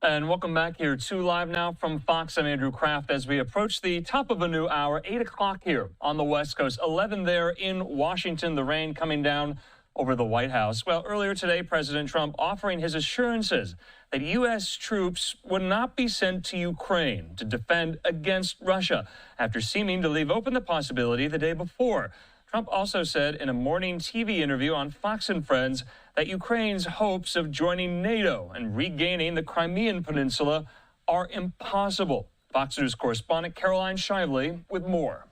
And welcome back here to Live Now from Fox. I'm Andrew Kraft as we approach the top of a new hour, 8 o'clock here on the West Coast, 11 there in Washington, the rain coming down over the White House. Well, earlier today, President Trump offering his assurances that U.S. troops would not be sent to Ukraine to defend against Russia after seeming to leave open the possibility the day before. Trump also said in a morning TV interview on Fox and Friends that Ukraine's hopes of joining NATO and regaining the Crimean Peninsula are impossible. Fox News correspondent Karoline with more.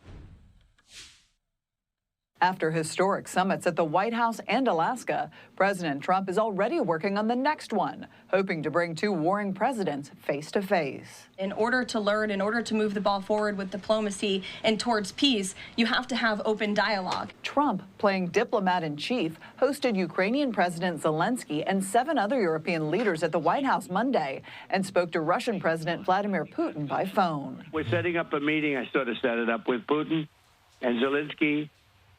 After historic summits at the White House and Alaska, President Trump is already working on the next one, hoping to bring two warring presidents face to face. In order to learn, in order to move the ball forward with diplomacy and towards peace, you have to have open dialogue. Trump, playing diplomat-in-chief, hosted Ukrainian President Zelensky and 7 other European leaders at the White House Monday and spoke to Russian President Vladimir Putin by phone. We're setting up a meeting. I sort of set it up with Putin and Zelensky.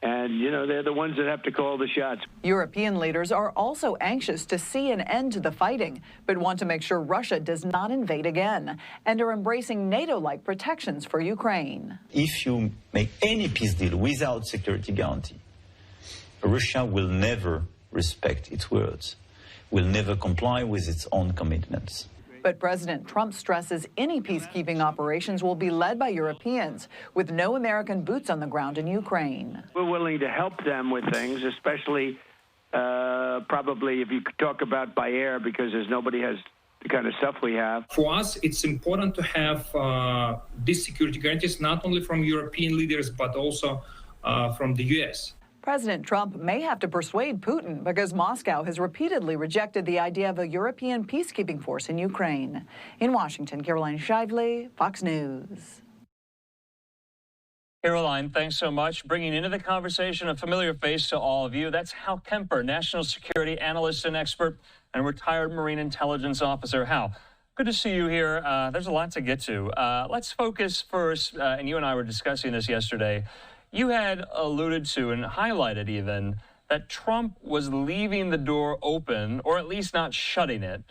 And, you know, they're the ones that have to call the shots. European leaders are also anxious to see an end to the fighting, but want to make sure Russia does not invade again, and are embracing NATO-like protections for Ukraine. If you make any peace deal without security guarantee, Russia will never respect its words, will never comply with its own commitments. But President Trump stresses any peacekeeping operations will be led by Europeans, with no American boots on the ground in Ukraine. We're willing to help them with things, especially probably if you talk about by air, because nobody has the kind of stuff we have. For us, it's important to have these security guarantees, not only from European leaders, but also from the U.S. President Trump may have to persuade Putin because Moscow has repeatedly rejected the idea of a European peacekeeping force in Ukraine. In Washington, Karoline Shively, Fox News. Karoline, thanks so much. Bringing into the conversation a familiar face to all of you. That's Hal Kempfer, national security analyst and expert and retired Marine intelligence officer. Hal, good to see you here. There's a lot to get to. Let's focus first, and you and I were discussing this yesterday. You had alluded to and highlighted even that Trump was leaving the door open, or at least not shutting it,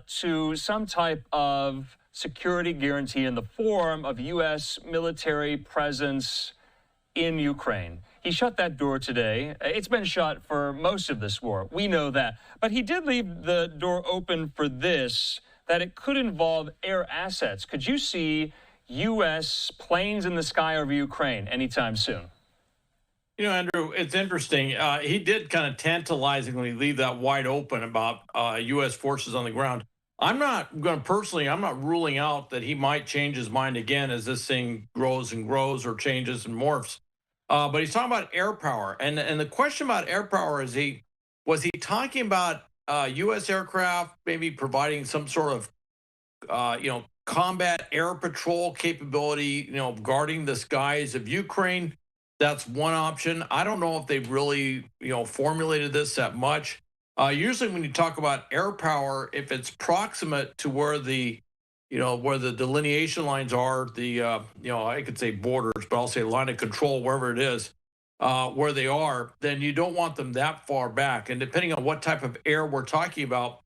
to some type of security guarantee in the form of U.S. military presence in Ukraine. He shut that door today. It's been shut for most of this war. We know that. But he did leave the door open for this, that it could involve air assets. Could you see U.S. planes in the sky over Ukraine anytime soon? You know, Andrew, it's interesting. He did kind of tantalizingly leave that wide open about U.S. forces on the ground. I'm not ruling out that he might change his mind again as this thing grows and grows or changes and morphs. But he's talking about air power. And the question about air power is, was he talking about U.S. aircraft maybe providing some sort of, combat air patrol capability, guarding the skies of Ukraine? That's one option. I don't know if they've really, formulated this that much. Usually when you talk about air power, if it's proximate to where the delineation lines are, I could say borders, but I'll say line of control, wherever it is, where they are, then you don't want them that far back. And depending on what type of air we're talking about,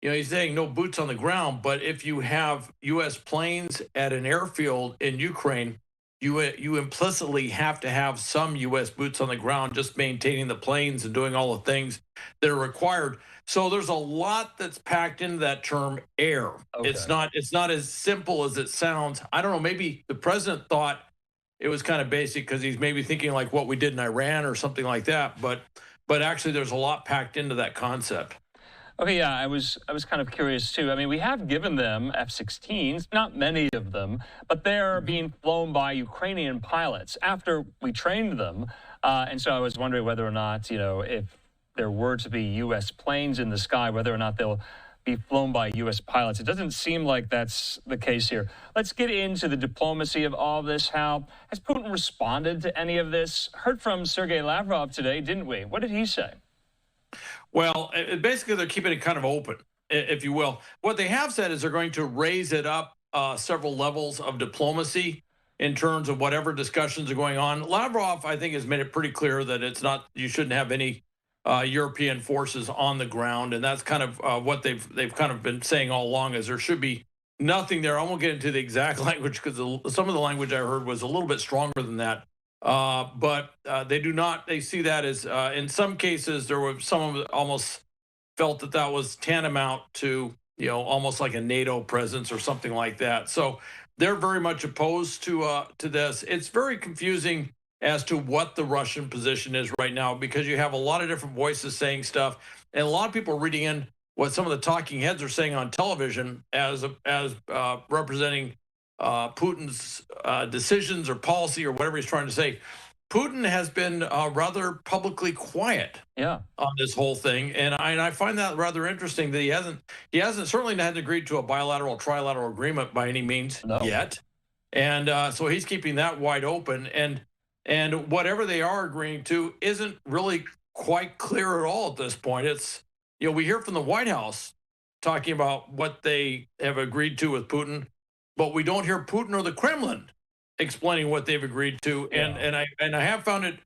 he's saying no boots on the ground, but if you have U.S. planes at an airfield in Ukraine, you implicitly have to have some U.S. boots on the ground, just maintaining the planes and doing all the things that are required. So there's a lot that's packed into that term air. Okay. It's not as simple as it sounds. I don't know, maybe the president thought it was kind of basic because he's maybe thinking like what we did in Iran or something like that, but actually there's a lot packed into that concept. Okay, yeah, I was kind of curious too. I mean, we have given them F-16s, not many of them, but they're being flown by Ukrainian pilots after we trained them. And so I was wondering whether or not, if there were to be U.S. planes in the sky, whether or not they'll be flown by U.S. pilots. It doesn't seem like that's the case here. Let's get into the diplomacy of all this, Hal. Has Putin responded to any of this? Heard from Sergei Lavrov today, didn't we? What did he say? Well, basically, they're keeping it kind of open, if you will. What they have said is they're going to raise it up several levels of diplomacy in terms of whatever discussions are going on. Lavrov, I think, has made it pretty clear that it's not, you shouldn't have any European forces on the ground, and that's kind of what they've kind of been saying all along, is there should be nothing there. I won't get into the exact language because some of the language I heard was a little bit stronger than that. But they do not. They see that as in some cases there were some of them almost felt that that was tantamount to almost like a NATO presence or something like that. So they're very much opposed to this. It's very confusing as to what the Russian position is right now, because you have a lot of different voices saying stuff, and a lot of people reading in what some of the talking heads are saying on television as representing Putin's decisions or policy or whatever he's trying to say. Putin has been rather publicly quiet on this whole thing, and I find that rather interesting that he hasn't certainly hadn't agreed to a bilateral, trilateral agreement by any means yet, and so he's keeping that wide open, and whatever they are agreeing to isn't really quite clear at all at this point. It's we hear from the White House talking about what they have agreed to with Putin, but we don't hear Putin or the Kremlin explaining what they've agreed to, and I have found it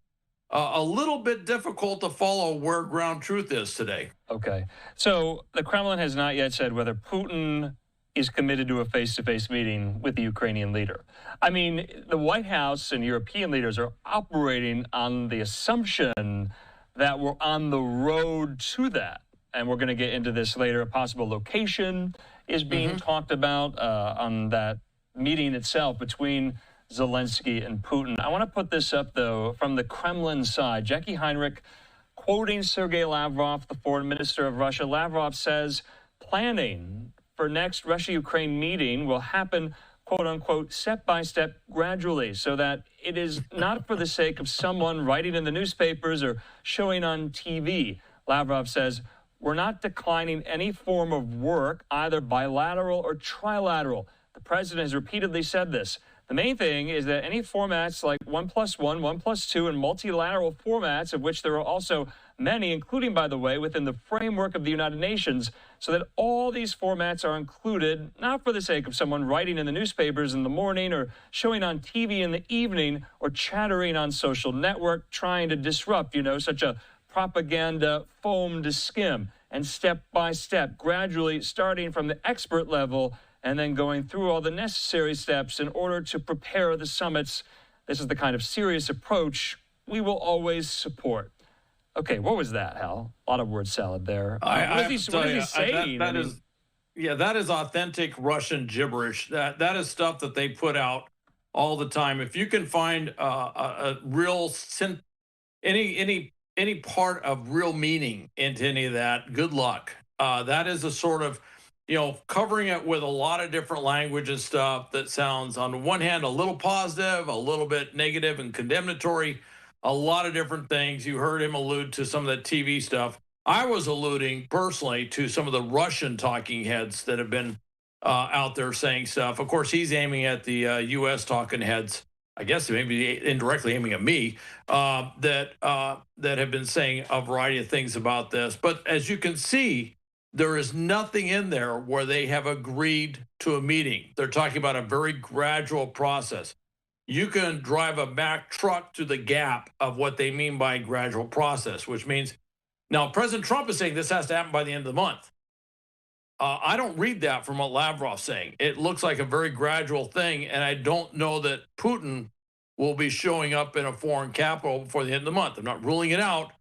a little bit difficult to follow where ground truth is today. Okay, so the Kremlin has not yet said whether Putin is committed to a face-to-face meeting with the Ukrainian leader. I mean, the White House and European leaders are operating on the assumption that we're on the road to that, and we're going to get into this later. A possible location is being talked about on that meeting itself between Zelensky and Putin. I want to put this up, though, from the Kremlin side. Jackie Heinrich, quoting Sergei Lavrov, the foreign minister of Russia. Lavrov says planning for next Russia-Ukraine meeting will happen, quote unquote, step by step, gradually, so that it is not for the sake of someone writing in the newspapers or showing on TV. Lavrov says, we're not declining any form of work, either bilateral or trilateral. The president has repeatedly said this. The main thing is that any formats like 1+1, 1+2, and multilateral formats, of which there are also many, including, by the way, within the framework of the United Nations, so that all these formats are included, not for the sake of someone writing in the newspapers in the morning or showing on TV in the evening or chattering on social network, trying to disrupt, such a propaganda foam to skim, and step by step, gradually starting from the expert level and then going through all the necessary steps in order to prepare the summits. This is the kind of serious approach we will always support. Okay, what was that, Hal? A lot of word salad there. What is he saying? That is authentic Russian gibberish. That is stuff that they put out all the time. If you can find a real any part of real meaning into any of that, good luck. That is a sort of covering it with a lot of different language and stuff that sounds, on the one hand, a little positive, a little bit negative and condemnatory, a lot of different things. You heard him allude to some of that TV stuff. I was alluding personally to some of the Russian talking heads that have been out there saying stuff. Of course, he's aiming at the U.S. talking heads, I guess maybe indirectly aiming at me, that have been saying a variety of things about this. But as you can see, there is nothing in there where they have agreed to a meeting. They're talking about a very gradual process. You can drive a Mack truck to the gap of what they mean by gradual process, which means now President Trump is saying this has to happen by the end of the month. I don't read that from what Lavrov's saying. It looks like a very gradual thing, and I don't know that Putin will be showing up in a foreign capital before the end of the month. I'm not ruling it out.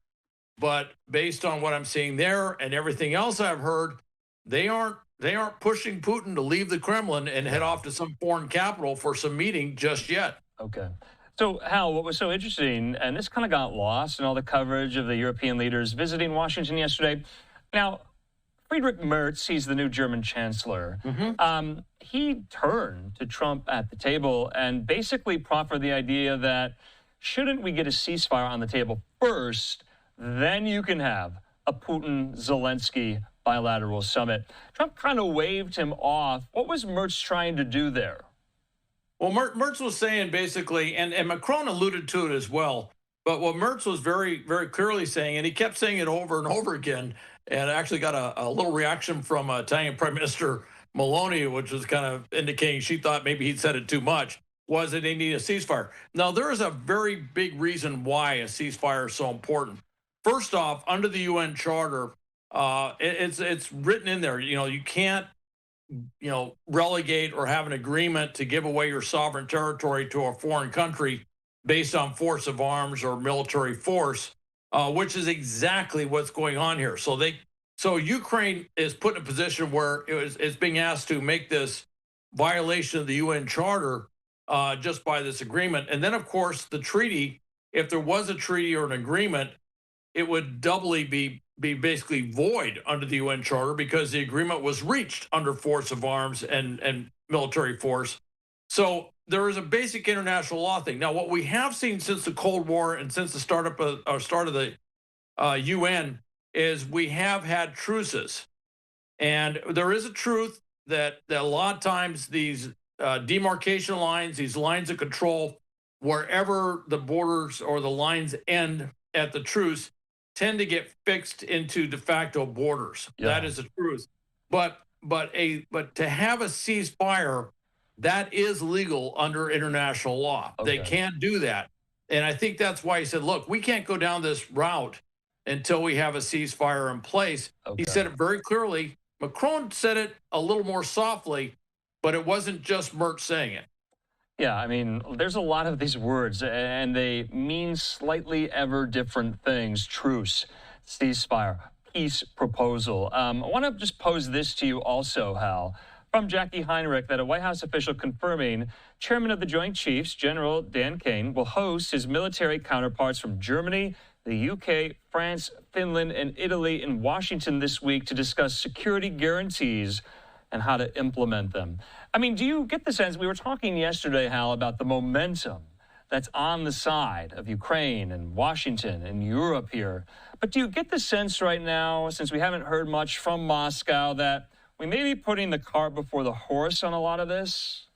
But based on what I'm seeing there and everything else I've heard, they aren't pushing Putin to leave the Kremlin and head off to some foreign capital for some meeting just yet. Okay. So, Hal, what was so interesting, and this kind of got lost in all the coverage of the European leaders visiting Washington yesterday. Now, Friedrich Merz, he's the new German chancellor. He turned to Trump at the table and basically proffered the idea that shouldn't we get a ceasefire on the table first, then you can have a Putin-Zelensky bilateral summit. Trump kind of waved him off. What was Merz trying to do there? Well, Merz was saying basically, and Macron alluded to it as well, but what Merz was very, very clearly saying, and he kept saying it over and over again, and actually got a little reaction from Italian Prime Minister Meloni, which was kind of indicating she thought maybe he'd said it too much, was that they need a ceasefire. Now, there is a very big reason why a ceasefire is so important. first off, under the UN Charter, it's written in there. You can't relegate or have an agreement to give away your sovereign territory to a foreign country based on force of arms or military force, which is exactly what's going on here. So Ukraine is put in a position where it's being asked to make this violation of the UN Charter just by this agreement. And then, of course, the treaty, if there was a treaty or an agreement, it would doubly be basically void under the UN Charter because the agreement was reached under force of arms and military force. So there is a basic international law thing. Now, what we have seen since the Cold War and since the start of the UN is we have had truces. And there is a truth that a lot of times these demarcation lines, these lines of control, wherever the borders or the lines end at the truce, tend to get fixed into de facto borders. Yeah. That is the truth. But to have a ceasefire, that is legal under international law. Okay. They can't do that. And I think that's why he said, look, we can't go down this route until we have a ceasefire in place. Okay. He said it very clearly. Macron said it a little more softly, but it wasn't just Merz saying it. Yeah, I mean, there's a lot of these words, and they mean slightly ever different things. Truce, ceasefire, peace proposal. I want to just pose this to you also, Hal, from Jackie Heinrich, that a White House official confirming Chairman of the Joint Chiefs, General Dan Kane, will host his military counterparts from Germany, the UK, France, Finland, and Italy in Washington this week to discuss security guarantees and how to implement them. I mean, do you get the sense, we were talking yesterday, Hal, about the momentum that's on the side of Ukraine and Washington and Europe here. But do you get the sense right now, since we haven't heard much from Moscow, that we may be putting the cart before the horse on a lot of this?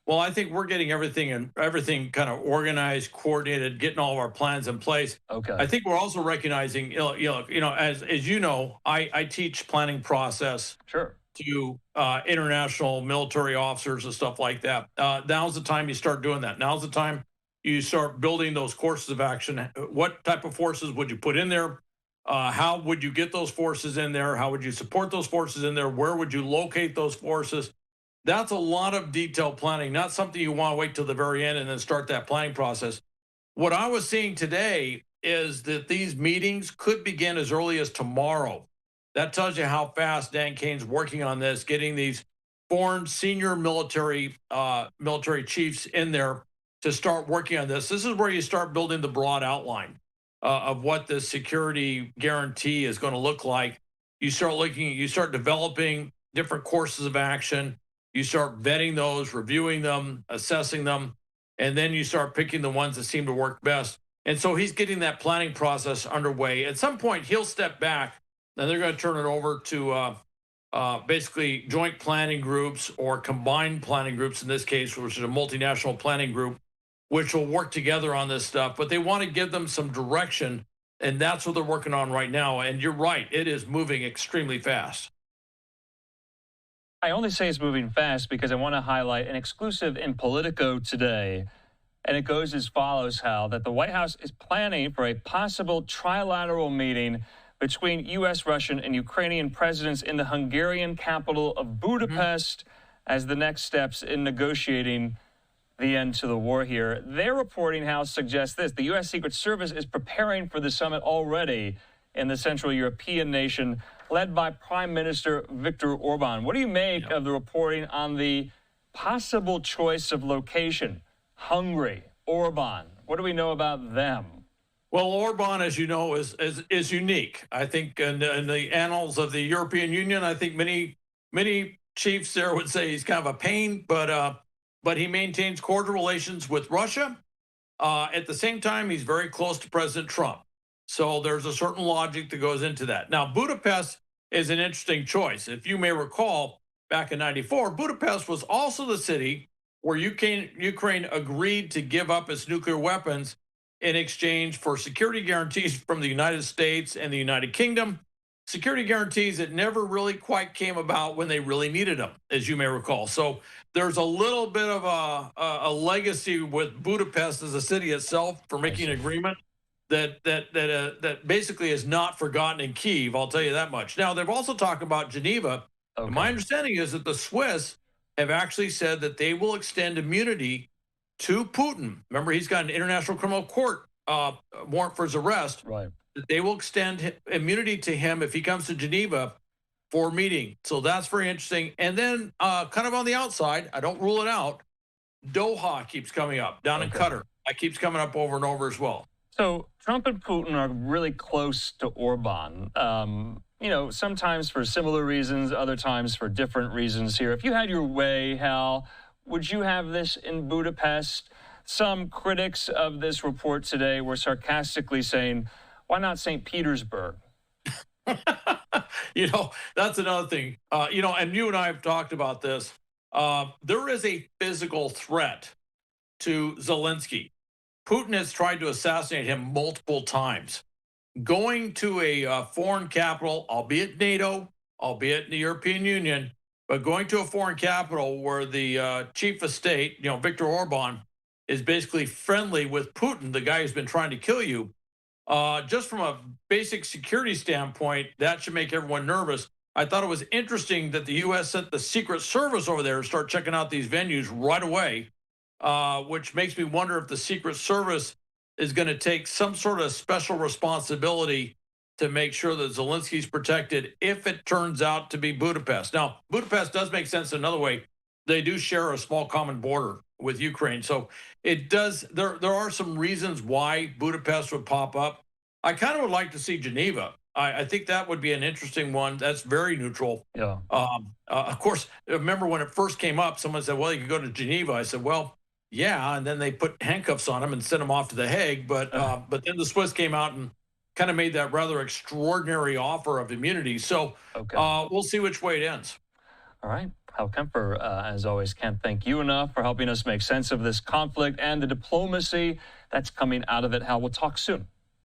Well, I think we're getting everything kind of organized, coordinated, getting all of our plans in place. Okay. I think we're also recognizing, as you know, I teach planning process. Sure. To international military officers and stuff like that. Now's the time you start doing that. Now's the time you start building those courses of action. What type of forces would you put in there? How would you get those forces in there? How would you support those forces in there? Where would you locate those forces? That's a lot of detailed planning, not something you want to wait till the very end and then start that planning process. What I was seeing today is that these meetings could begin as early as tomorrow. That tells you how fast Dan Kane's working on this, getting these foreign senior military chiefs in there to start working on this. This is where you start building the broad outline of what the security guarantee is going to look like. You start developing different courses of action. You start vetting those, reviewing them, assessing them, and then you start picking the ones that seem to work best. And so he's getting that planning process underway. At some point, he'll step back. Then they're going to turn it over to basically joint planning groups or combined planning groups in this case, which is a multinational planning group, which will work together on this stuff. But they want to give them some direction, and that's what they're working on right now. And you're right, it is moving extremely fast. I only say it's moving fast because I want to highlight an exclusive in Politico today. And it goes as follows, Hal, that the White House is planning for a possible trilateral meeting between U.S., Russian, and Ukrainian presidents in the Hungarian capital of Budapest as the next steps in negotiating the end to the war here. Their reporting, Hal, suggests this. The U.S. Secret Service is preparing for the summit already in the Central European nation led by Prime Minister Viktor Orban. What do you make of the reporting on the possible choice of location? Hungary, Orban. What do we know about them? Well, Orban, as you know, is unique. I think in the annals of the European Union, I think many chiefs there would say he's kind of a pain, but he maintains cordial relations with Russia. At the same time, he's very close to President Trump. So there's a certain logic that goes into that. Now, Budapest is an interesting choice. If you may recall, back in '94, Budapest was also the city where Ukraine agreed to give up its nuclear weapons in exchange for security guarantees from the United States and the United Kingdom, security guarantees that never really quite came about when they really needed them, as you may recall. So there's a little bit of a legacy with Budapest as a city itself for making an agreement. that basically is not forgotten in Kyiv. I'll tell you that much. Now, they've also talked about Geneva. Okay. My understanding is that the Swiss have actually said that they will extend immunity to Putin. Remember, he's got an international criminal court warrant for his arrest. Right. They will extend immunity to him if he comes to Geneva for a meeting. So that's very interesting. And then kind of on the outside, I don't rule it out, Doha keeps coming up down in Qatar. That keeps coming up over and over as well. So Trump and Putin are really close to Orban, you know, sometimes for similar reasons, other times for different reasons here. If you had your way, Hal, would you have this in Budapest? Some critics of this report today were sarcastically saying, why not St. Petersburg? You know, that's another thing. You know, and you and I have talked about this. There is a physical threat to Zelensky. Putin has tried to assassinate him multiple times. Going to a foreign capital, albeit NATO, albeit the European Union, but going to a foreign capital where the chief of state, you know, Viktor Orban, is basically friendly with Putin, the guy who's been trying to kill you. Just from a basic security standpoint, that should make everyone nervous. I thought it was interesting that the U.S. sent the Secret Service over there to start checking out these venues right away, which makes me wonder if the Secret Service is going to take some sort of special responsibility to make sure that Zelensky's protected if it turns out to be Budapest. Now, Budapest does make sense in another way. They do share a small common border with Ukraine. So it does, there are some reasons why Budapest would pop up. I kind of would like to see Geneva. I think that would be an interesting one. That's very neutral. Yeah. Of course, remember when it first came up, someone said, well, you could go to Geneva. I said, well, yeah. And then they put handcuffs on him and sent him off to The Hague. But then the Swiss came out and kind of made that rather extraordinary offer of immunity. So we'll see which way it ends. All right. Hal Kempfer, as always, can't thank you enough for helping us make sense of this conflict and the diplomacy that's coming out of it. Hal, we'll talk soon.